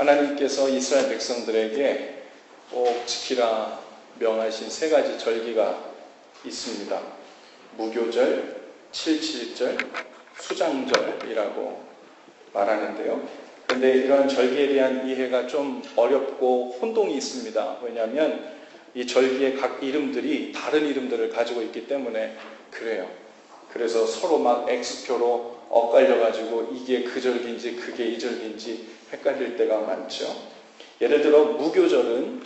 하나님께서 이스라엘 백성들에게 꼭 지키라 명하신 세 가지 절기가 있습니다. 무교절, 7.7절, 수장절이라고 말하는데요. 그런데 이러한 절기에 대한 이해가 좀 어렵고 혼동이 있습니다. 왜냐하면 이 절기의 각 이름들이 다른 이름들을 가지고 있기 때문에 그래요. 그래서 서로 막 X표로 엇갈려가지고 이게 그 절기인지 그게 이 절기인지 헷갈릴 때가 많죠. 예를 들어 무교절은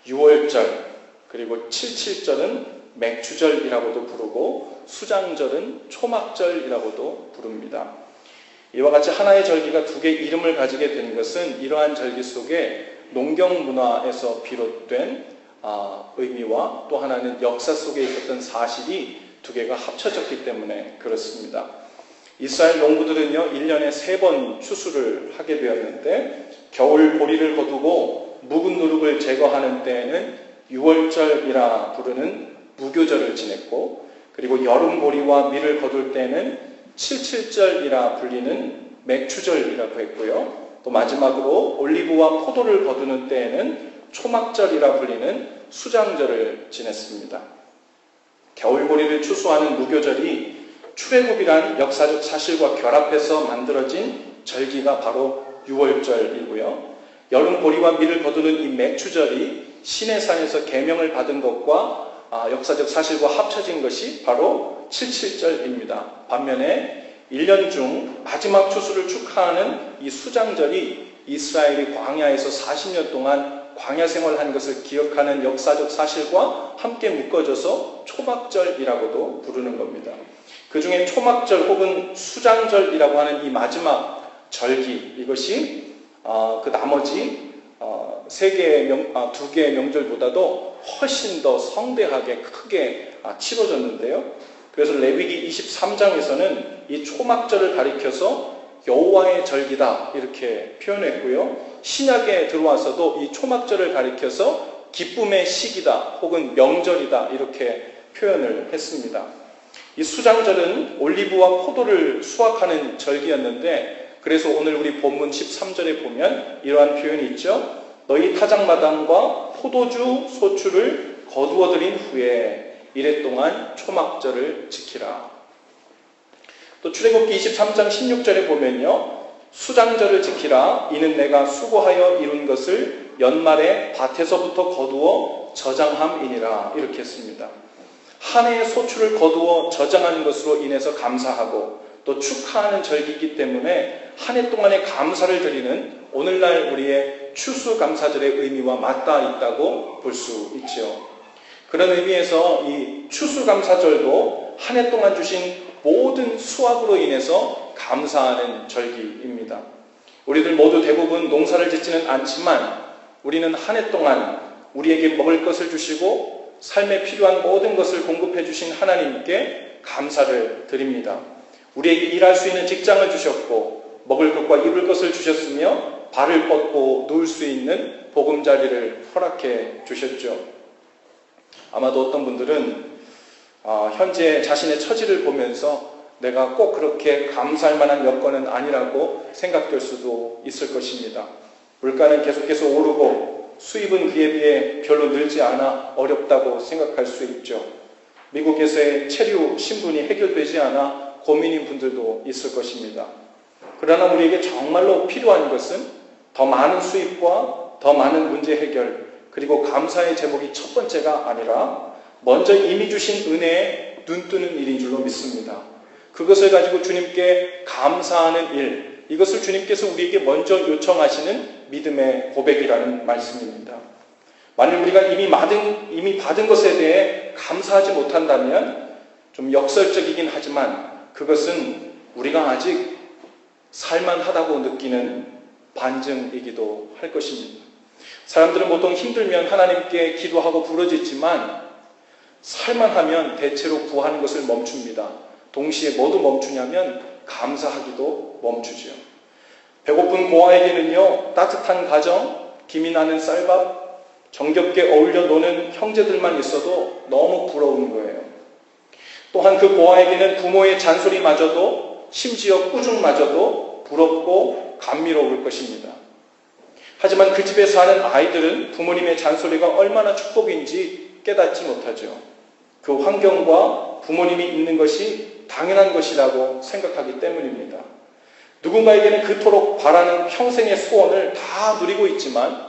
6월절, 그리고 7.7절은 맥추절이라고도 부르고 수장절은 초막절이라고도 부릅니다. 이와 같이 하나의 절기가 두 개의 이름을 가지게 된 것은 이러한 절기 속에 농경 문화에서 비롯된 의미와 또 하나는 역사 속에 있었던 사실이 두 개가 합쳐졌기 때문에 그렇습니다. 이스라엘 농부들은요 1년에 3번 추수를 하게 되었는데 겨울 보리를 거두고 묵은 누룩을 제거하는 때에는 6월절이라 부르는 무교절을 지냈고, 그리고 여름 보리와 밀을 거둘 때에는 7.7절이라 불리는 맥추절이라고 했고요. 또 마지막으로 올리브와 포도를 거두는 때에는 초막절이라 불리는 수장절을 지냈습니다. 겨울보리를 추수하는 무교절이 출애굽이란 역사적 사실과 결합해서 만들어진 절기가 바로 6월절이고요. 여름보리와 밀을 거두는 이 맥추절이 시내산에서 계명을 받은 것과 역사적 사실과 합쳐진 것이 바로 7.7절입니다. 반면에 1년 중 마지막 추수를 축하하는 이 수장절이 이스라엘이 광야에서 40년 동안 광야 생활한 것을 기억하는 역사적 사실과 함께 묶어져서 초막절이라고도 부르는 겁니다. 그 중에 초막절 혹은 수장절이라고 하는 이 마지막 절기, 이것이 그 나머지 두 개의 명절보다도 훨씬 더 성대하게 크게 치러졌는데요. 그래서 레위기 23장에서는 이 초막절을 가리켜서 여호와의 절기다 이렇게 표현했고요. 신약에 들어와서도 이 초막절을 가리켜서 기쁨의 시기다 혹은 명절이다 이렇게 표현을 했습니다. 이 수장절은 올리브와 포도를 수확하는 절기였는데, 그래서 오늘 우리 본문 13절에 보면 이러한 표현이 있죠. 너희 타작마당과 포도주 소출을 거두어들인 후에 이래 동안 초막절을 지키라. 또 출애굽기 23장 16절에 보면요. 수장절을 지키라. 이는 내가 수고하여 이룬 것을 연말에 밭에서부터 거두어 저장함이니라. 이렇게 했습니다. 한 해의 소출을 거두어 저장하는 것으로 인해서 감사하고 또 축하하는 절기이기 때문에 한 해 동안의 감사를 드리는 오늘날 우리의 추수감사절의 의미와 맞닿아 있다고 볼 수 있죠. 그런 의미에서 이 추수감사절도 한 해 동안 주신 모든 수확으로 인해서 감사하는 절기입니다. 우리들 모두 대부분 농사를 짓지는 않지만 우리는 한 해 동안 우리에게 먹을 것을 주시고 삶에 필요한 모든 것을 공급해 주신 하나님께 감사를 드립니다. 우리에게 일할 수 있는 직장을 주셨고 먹을 것과 입을 것을 주셨으며 발을 뻗고 누울 수 있는 보금자리를 허락해 주셨죠. 아마도 어떤 분들은 현재 자신의 처지를 보면서 내가 꼭 그렇게 감사할 만한 여건은 아니라고 생각될 수도 있을 것입니다. 물가는 계속해서 오르고 수입은 그에 비해 별로 늘지 않아 어렵다고 생각할 수 있죠. 미국에서의 체류 신분이 해결되지 않아 고민인 분들도 있을 것입니다. 그러나 우리에게 정말로 필요한 것은 더 많은 수입과 더 많은 문제 해결, 그리고 감사의 제목이 첫 번째가 아니라 먼저 이미 주신 은혜에 눈뜨는 일인 줄로 믿습니다. 그것을 가지고 주님께 감사하는 일, 이것을 주님께서 우리에게 먼저 요청하시는 믿음의 고백이라는 말씀입니다. 만일 우리가 이미 받은 것에 대해 감사하지 못한다면 좀 역설적이긴 하지만 그것은 우리가 아직 살만하다고 느끼는 반증이기도 할 것입니다. 사람들은 보통 힘들면 하나님께 기도하고 부르짖지만 살만하면 대체로 구하는 것을 멈춥니다. 동시에 뭐도 멈추냐면 감사하기도 멈추죠. 배고픈 고아에게는요, 따뜻한 가정, 김이 나는 쌀밥, 정겹게 어울려 노는 형제들만 있어도 너무 부러운 거예요. 또한 그 고아에게는 부모의 잔소리마저도, 심지어 꾸중마저도 부럽고 감미로울 것입니다. 하지만 그 집에 사는 아이들은 부모님의 잔소리가 얼마나 축복인지 깨닫지 못하죠. 그 환경과 부모님이 있는 것이 당연한 것이라고 생각하기 때문입니다. 누군가에게는 그토록 바라는 평생의 소원을 다 누리고 있지만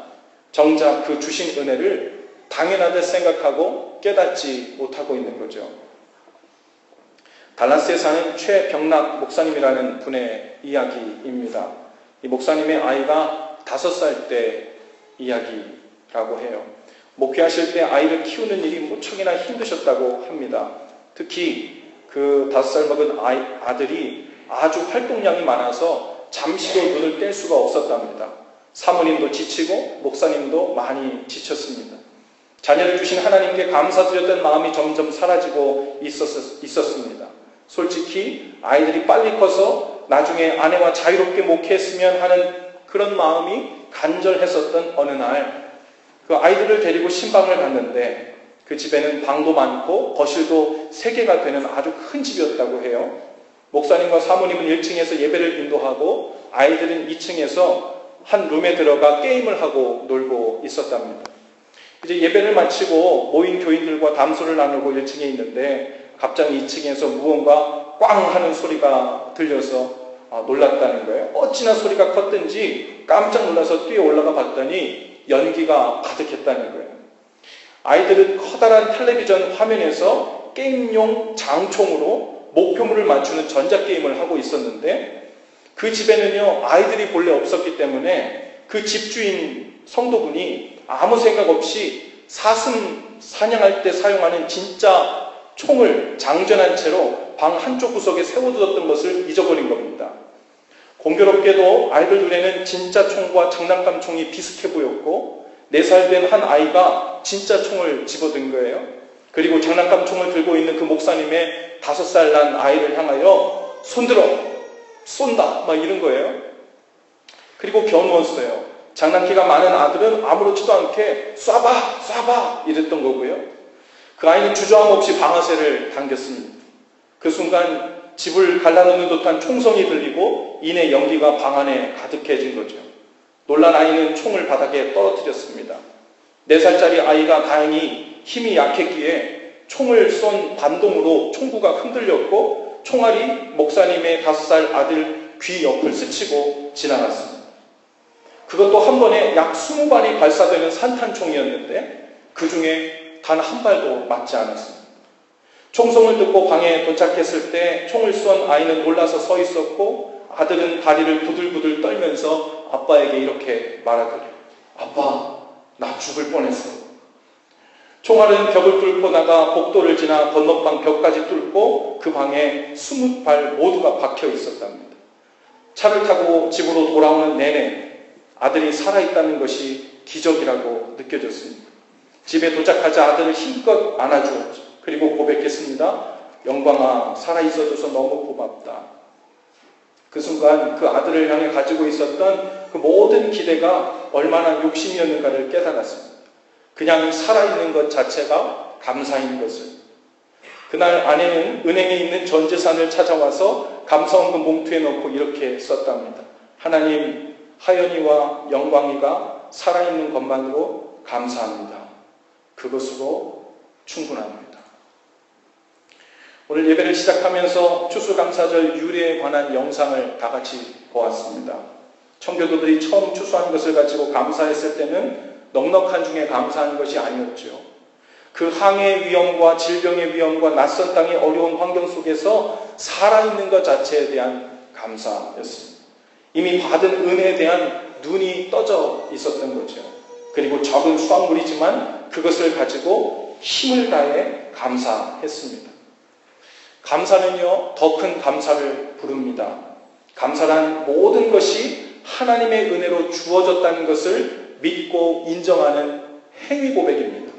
정작 그 주신 은혜를 당연하게 생각하고 깨닫지 못하고 있는 거죠. 달라스에 사는 최병락 목사님이라는 분의 이야기입니다. 이 목사님의 아이가 5살 때 이야기라고 해요. 목회하실 때 아이를 키우는 일이 무척이나 힘드셨다고 합니다. 특히 그 5살 먹은 아들이 아주 활동량이 많아서 잠시도 눈을 뗄 수가 없었답니다. 사모님도 지치고 목사님도 많이 지쳤습니다. 자녀를 주신 하나님께 감사드렸던 마음이 점점 사라지고 있었습니다. 솔직히 아이들이 빨리 커서 나중에 아내와 자유롭게 목회했으면 하는 그런 마음이 간절했었던 어느 날 그 아이들을 데리고 신방을 갔는데 그 집에는 방도 많고 거실도 3개가 되는 아주 큰 집이었다고 해요. 목사님과 사모님은 1층에서 예배를 인도하고 아이들은 2층에서 한 룸에 들어가 게임을 하고 놀고 있었답니다. 이제 예배를 마치고 모인 교인들과 담소를 나누고 1층에 있는데 갑자기 2층에서 무언가 꽝 하는 소리가 들려서 놀랐다는 거예요. 어찌나 소리가 컸든지 깜짝 놀라서 뛰어 올라가 봤더니 연기가 가득했다는 거예요. 아이들은 커다란 텔레비전 화면에서 게임용 장총으로 목표물을 맞추는 전자게임을 하고 있었는데 그 집에는요 아이들이 본래 없었기 때문에 그 집주인 성도분이 아무 생각 없이 사슴 사냥할 때 사용하는 진짜 총을 장전한 채로 방 한쪽 구석에 세워두었던 것을 잊어버린 겁니다. 공교롭게도 아이들 눈에는 진짜 총과 장난감 총이 비슷해 보였고 4살 된 한 아이가 진짜 총을 집어든 거예요. 그리고 장난감 총을 들고 있는 그 목사님의 5살 난 아이를 향하여 손들어! 쏜다! 막 이런 거예요. 그리고 겨누었어요. 장난기가 많은 아들은 아무렇지도 않게 쏴봐! 쏴봐! 이랬던 거고요. 그 아이는 주저함 없이 방아쇠를 당겼습니다. 그 순간 집을 갈라놓는 듯한 총성이 들리고 이내 연기가 방 안에 가득해진 거죠. 놀란 아이는 총을 바닥에 떨어뜨렸습니다. 4살짜리 아이가 다행히 힘이 약했기에 총을 쏜 반동으로 총구가 흔들렸고 총알이 목사님의 5살 아들 귀 옆을 스치고 지나갔습니다. 그것도 한 번에 약 20발이 발사되는 산탄총이었는데 그 중에 단 한 발도 맞지 않았습니다. 총성을 듣고 방에 도착했을 때 총을 쏜 아이는 놀라서 서 있었고 아들은 다리를 부들부들 떨면서 아빠에게 이렇게 말하더래요. 아빠, 나 죽을 뻔했어. 총알은 벽을 뚫고 나가 복도를 지나 건너방 벽까지 뚫고 그 방에 20발 모두가 박혀 있었답니다. 차를 타고 집으로 돌아오는 내내 아들이 살아있다는 것이 기적이라고 느껴졌습니다. 집에 도착하자 아들을 힘껏 안아주었죠. 그리고 고백했습니다. 영광아, 살아있어줘서 너무 고맙다. 그 순간 그 아들을 향해 가지고 있었던 그 모든 기대가 얼마나 욕심이었는가를 깨달았습니다. 그냥 살아있는 것 자체가 감사인 것을. 그날 아내는 은행에 있는 전 재산을 찾아와서 감사원금 봉투에 넣고 이렇게 썼답니다. 하나님, 하연이와 영광이가 살아있는 것만으로 감사합니다. 그것으로 충분합니다. 오늘 예배를 시작하면서 추수감사절 유래에 관한 영상을 다 같이 보았습니다. 청교도들이 처음 추수한 것을 가지고 감사했을 때는 넉넉한 중에 감사한 것이 아니었죠. 그 항해의 위험과 질병의 위험과 낯선 땅의 어려운 환경 속에서 살아있는 것 자체에 대한 감사였습니다. 이미 받은 은혜에 대한 눈이 떠져 있었던 거죠. 그리고 적은 수확물이지만 그것을 가지고 힘을 다해 감사했습니다. 감사는요, 더 큰 감사를 부릅니다. 감사란 모든 것이 하나님의 은혜로 주어졌다는 것을 믿고 인정하는 행위 고백입니다.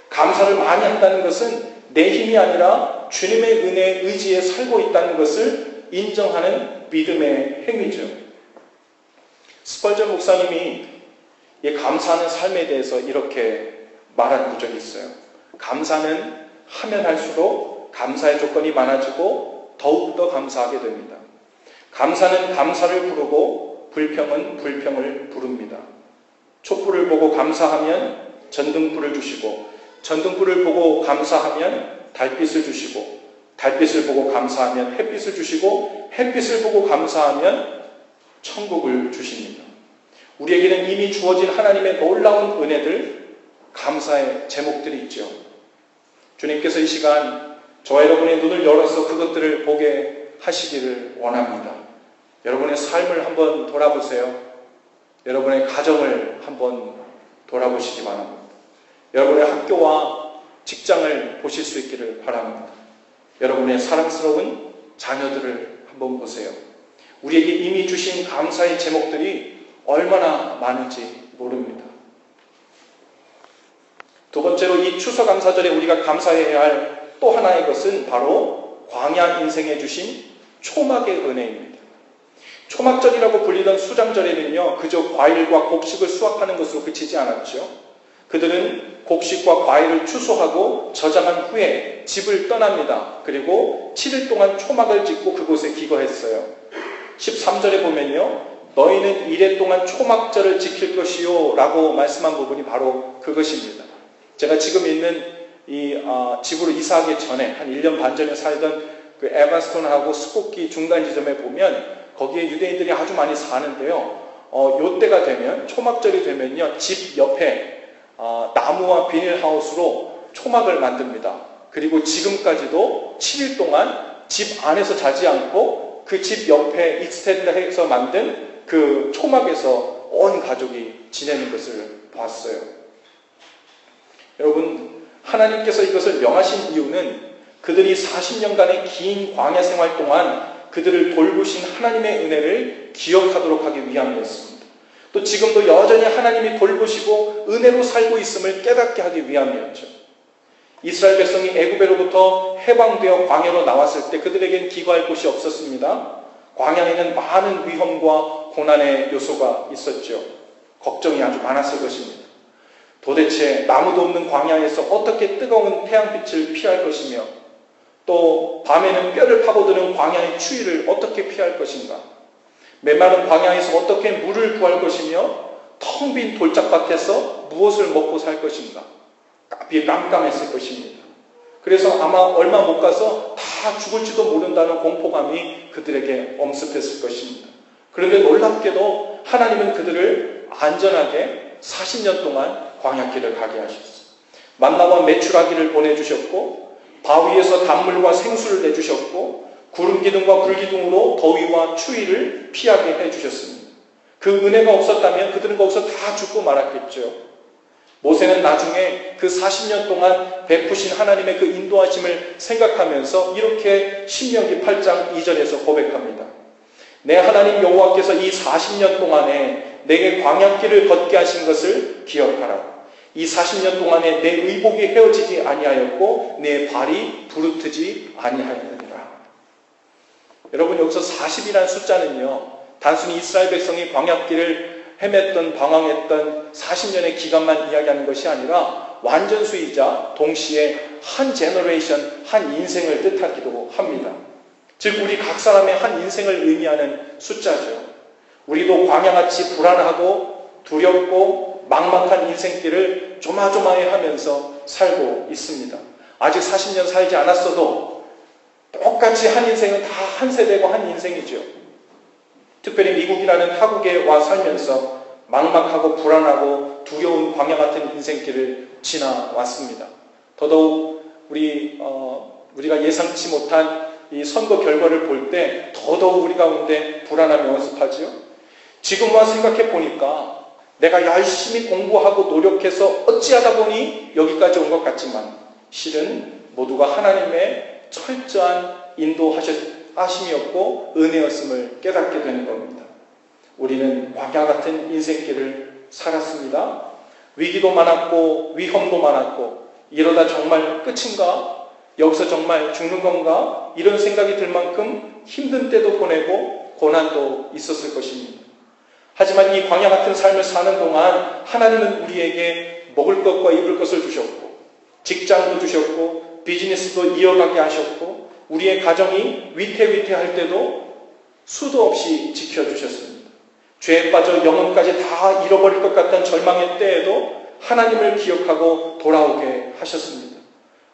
감사를 많이 한다는 것은 내 힘이 아니라 주님의 은혜에 의지해 살고 있다는 것을 인정하는 믿음의 행위죠. 스펄전 목사님이 이 감사하는 삶에 대해서 이렇게 말한 적이 있어요. 감사는 하면 할수록 감사의 조건이 많아지고 더욱더 감사하게 됩니다. 감사는 감사를 부르고 불평은 불평을 부릅니다. 촛불을 보고 감사하면 전등불을 주시고, 전등불을 보고 감사하면 달빛을 주시고, 달빛을 보고 감사하면 햇빛을 주시고, 햇빛을 보고 감사하면 천국을 주십니다. 우리에게는 이미 주어진 하나님의 놀라운 은혜들, 감사의 제목들이 있죠. 주님께서 이 시간 저와 여러분의 눈을 열어서 그것들을 보게 하시기를 원합니다. 여러분의 삶을 한번 돌아보세요. 여러분의 가정을 한번 돌아보시기 바랍니다. 여러분의 학교와 직장을 보실 수 있기를 바랍니다. 여러분의 사랑스러운 자녀들을 한번 보세요. 우리에게 이미 주신 감사의 제목들이 얼마나 많은지 모릅니다. 두 번째로 이 추수감사절에 우리가 감사해야 할 또 하나의 것은 바로 광야 인생에 주신 초막의 은혜입니다. 초막절이라고 불리던 수장절에는요, 그저 과일과 곡식을 수확하는 것으로 그치지 않았죠. 그들은 곡식과 과일을 추수하고 저장한 후에 집을 떠납니다. 그리고 7일 동안 초막을 짓고 그곳에 기거했어요. 13절에 보면요, 너희는 이래 동안 초막절을 지킬 것이요 라고 말씀한 부분이 바로 그것입니다. 제가 지금 있는 이 집으로 이사하기 전에 한 1년 반 전에 살던 그 에반스톤하고 스코키 중간 지점에 보면 거기에 유대인들이 아주 많이 사는데요. 요때가 되면, 초막절이 되면요, 집 옆에 나무와 비닐하우스로 초막을 만듭니다. 그리고 지금까지도 7일 동안 집 안에서 자지 않고 그 집 옆에 익스텐드해서 만든 그 초막에서 온 가족이 지내는 것을 봤어요. 여러분, 하나님께서 이것을 명하신 이유는 그들이 40년간의 긴 광야 생활 동안 그들을 돌보신 하나님의 은혜를 기억하도록 하기 위함이었습니다. 또 지금도 여전히 하나님이 돌보시고 은혜로 살고 있음을 깨닫게 하기 위함이었죠. 이스라엘 백성이 애굽으로부터 해방되어 광야로 나왔을 때 그들에겐 기거할 곳이 없었습니다. 광야에는 많은 위험과 고난의 요소가 있었죠. 걱정이 아주 많았을 것입니다. 도대체 나무도 없는 광야에서 어떻게 뜨거운 태양빛을 피할 것이며, 또 밤에는 뼈를 파고드는 광야의 추위를 어떻게 피할 것인가, 메마른 광야에서 어떻게 물을 구할 것이며, 텅 빈 돌짝밭에서 무엇을 먹고 살 것인가, 깜깜했을 것입니다. 그래서 아마 얼마 못 가서 다 죽을지도 모른다는 공포감이 그들에게 엄습했을 것입니다. 그런데 놀랍게도 하나님은 그들을 안전하게 40년 동안 광야길을 가게 하셨어요. 만나와 메추라기를 보내주셨고, 바위에서 단물과 생수를 내주셨고, 구름기둥과 불기둥으로 더위와 추위를 피하게 해주셨습니다. 그 은혜가 없었다면 그들은 거기서 다 죽고 말았겠죠. 모세는 나중에 그 40년 동안 베푸신 하나님의 그 인도하심을 생각하면서 이렇게 신명기 8장 2절에서 고백합니다. 내 하나님 여호와께서 이 40년 동안에 내게 광야길을 걷게 하신 것을 기억하라. 이 40년 동안에 내 의복이 헤어지지 아니하였고 내 발이 부르트지 아니하였느니라. 여러분, 여기서 40이라는 숫자는요, 단순히 이스라엘 백성이 광야길을 헤맸던, 방황했던 40년의 기간만 이야기하는 것이 아니라 완전수이자 동시에 한 제너레이션, 한 인생을 뜻하기도 합니다. 즉 우리 각 사람의 한 인생을 의미하는 숫자죠. 우리도 광야같이 불안하고 두렵고 막막한 인생길을 조마조마해 하면서 살고 있습니다. 아직 40년 살지 않았어도 똑같이 한 인생은 다 한 세대고 한 인생이죠. 특별히 미국이라는 타국에 와 살면서 막막하고 불안하고 두려운 광야 같은 인생길을 지나왔습니다. 더더욱 우리가 예상치 못한 이 선거 결과를 볼 때 더더욱 우리 가운데 불안함이 엄습하지요. 지금 와 생각해 보니까 내가 열심히 공부하고 노력해서 어찌하다 보니 여기까지 온 것 같지만 실은 모두가 하나님의 철저한 인도하심이었고 은혜였음을 깨닫게 되는 겁니다. 우리는 광야 같은 인생길을 살았습니다. 위기도 많았고 위험도 많았고 이러다 정말 끝인가? 여기서 정말 죽는 건가? 이런 생각이 들 만큼 힘든 때도 보내고 고난도 있었을 것입니다. 하지만 이 광야 같은 삶을 사는 동안 하나님은 우리에게 먹을 것과 입을 것을 주셨고 직장도 주셨고 비즈니스도 이어가게 하셨고 우리의 가정이 위태위태할 때도 수도 없이 지켜주셨습니다. 죄에 빠져 영혼까지 다 잃어버릴 것 같던 절망의 때에도 하나님을 기억하고 돌아오게 하셨습니다.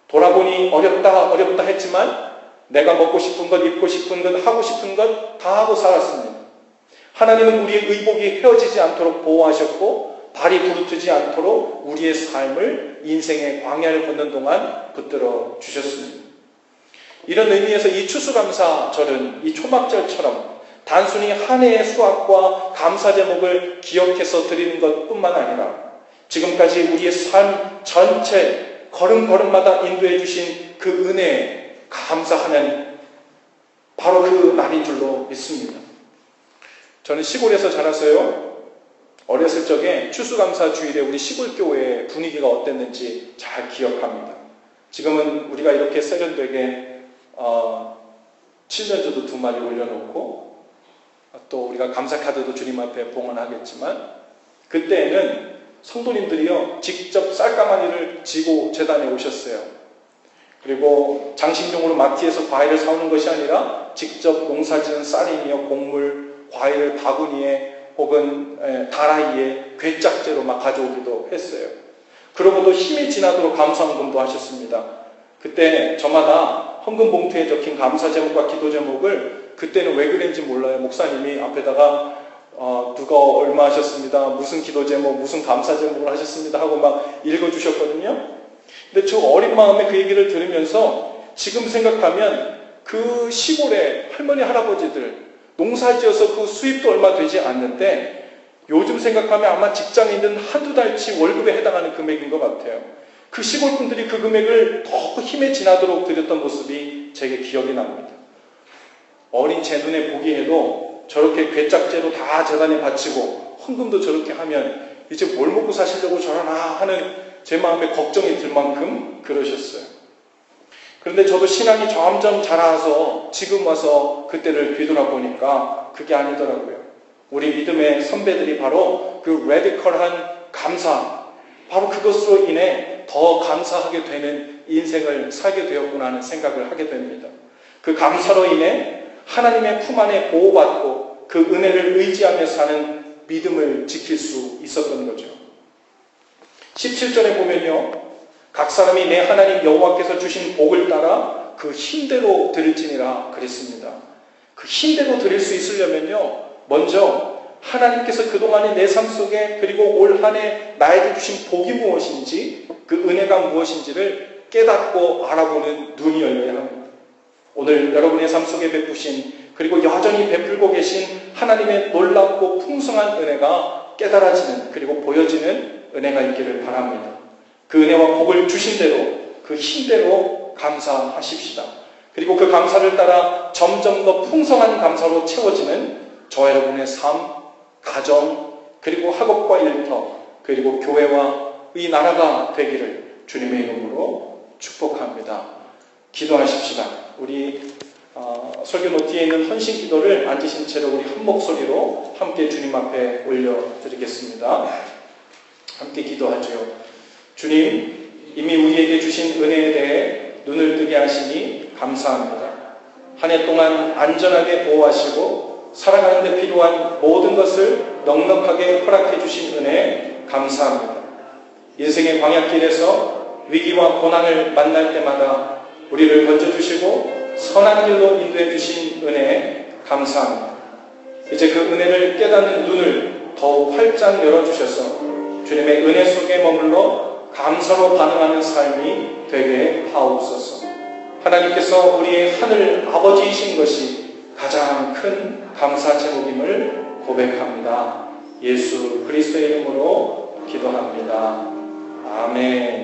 돌아보니 어렵다 했지만 내가 먹고 싶은 것, 입고 싶은 것, 하고 싶은 것 다 하고 살았습니다. 하나님은 우리의 의복이 헤어지지 않도록 보호하셨고 발이 부르트지 않도록 우리의 삶을 인생의 광야를 걷는 동안 붙들어 주셨습니다. 이런 의미에서 이 추수감사절은 이 초막절처럼 단순히 한 해의 수확과 감사 제목을 기억해서 드리는 것뿐만 아니라 지금까지 우리의 삶 전체 걸음걸음마다 인도해 주신 그 은혜에 감사하는 바로 그 날인 줄로 믿습니다. 저는 시골에서 자라서요, 어렸을 적에 추수감사 주일에 우리 시골교회의 분위기가 어땠는지 잘 기억합니다. 지금은 우리가 이렇게 세련되게 칠면조도 2마리 올려놓고 또 우리가 감사카드도 주님 앞에 봉헌하겠지만 그때에는 성도님들이요 직접 쌀가마니를 지고 제단에 오셨어요. 그리고 장식용으로 마트에서 과일을 사오는 것이 아니라 직접 농사지은 쌀이며 곡물, 과일을 바구니에 혹은 다라이에 괴짝제로 막 가져오기도 했어요. 그러고도 힘이 지나도록 감사헌금도 하셨습니다. 그때 저마다 헌금 봉투에 적힌 감사 제목과 기도 제목을 그때는 왜 그랬는지 몰라요. 목사님이 앞에다가 누가 얼마 하셨습니다. 무슨 기도 제목, 무슨 감사 제목을 하셨습니다 하고 막 읽어주셨거든요. 근데 저 어린 마음에 그 얘기를 들으면서 지금 생각하면 그 시골의 할머니, 할아버지들 농사지어서 그 수입도 얼마 되지 않는데 요즘 생각하면 아마 직장인은 한두 달치 월급에 해당하는 금액인 것 같아요. 그 시골 분들이 그 금액을 더 힘에 지나도록 드렸던 모습이 제게 기억이 납니다. 어린 제 눈에 보기에도 저렇게 괴짝제로 다 재단에 바치고 헌금도 저렇게 하면 이제 뭘 먹고 사시려고 저러나 하는 제 마음에 걱정이 들 만큼 그러셨어요. 그런데 저도 신앙이 점점 자라서 지금 와서 그때를 뒤돌아보니까 그게 아니더라고요. 우리 믿음의 선배들이 바로 그 레디컬한 감사, 바로 그것으로 인해 더 감사하게 되는 인생을 살게 되었구나 하는 생각을 하게 됩니다. 그 감사로 인해 하나님의 품 안에 보호받고 그 은혜를 의지하며 사는 믿음을 지킬 수 있었던 거죠. 17절에 보면요, 각 사람이 내 하나님 여호와께서 주신 복을 따라 그 힘대로 드릴지니라 그랬습니다. 그 힘대로 드릴 수 있으려면요, 먼저 하나님께서 그동안의 내 삶 속에 그리고 올 한 해 나에게 주신 복이 무엇인지, 그 은혜가 무엇인지를 깨닫고 알아보는 눈이 열려야 합니다. 오늘 여러분의 삶 속에 베푸신 그리고 여전히 베풀고 계신 하나님의 놀랍고 풍성한 은혜가 깨달아지는 그리고 보여지는 은혜가 있기를 바랍니다. 그 은혜와 복을 주신 대로 그 힘대로 감사하십시다. 그리고 그 감사를 따라 점점 더 풍성한 감사로 채워지는 저와 여러분의 삶, 가정, 그리고 학업과 일터, 그리고 교회와 이 나라가 되기를 주님의 이름으로 축복합니다. 기도하십시다. 우리 설교 노트에 있는 헌신 기도를 앉으신 채로 우리 한 목소리로 함께 주님 앞에 올려드리겠습니다. 함께 기도하죠. 주님, 이미 우리에게 주신 은혜에 대해 눈을 뜨게 하시니 감사합니다. 한 해 동안 안전하게 보호하시고 살아가는 데 필요한 모든 것을 넉넉하게 허락해 주신 은혜 감사합니다. 인생의 광야길에서 위기와 고난을 만날 때마다 우리를 건져주시고 선한 길로 인도해 주신 은혜 감사합니다. 이제 그 은혜를 깨닫는 눈을 더욱 활짝 열어주셔서 주님의 은혜 속에 머물러 감사로 반응하는 삶이 되게 하옵소서. 하나님께서 우리의 하늘 아버지이신 것이 가장 큰 감사 제목임을 고백합니다. 예수 그리스도의 이름으로 기도합니다. 아멘.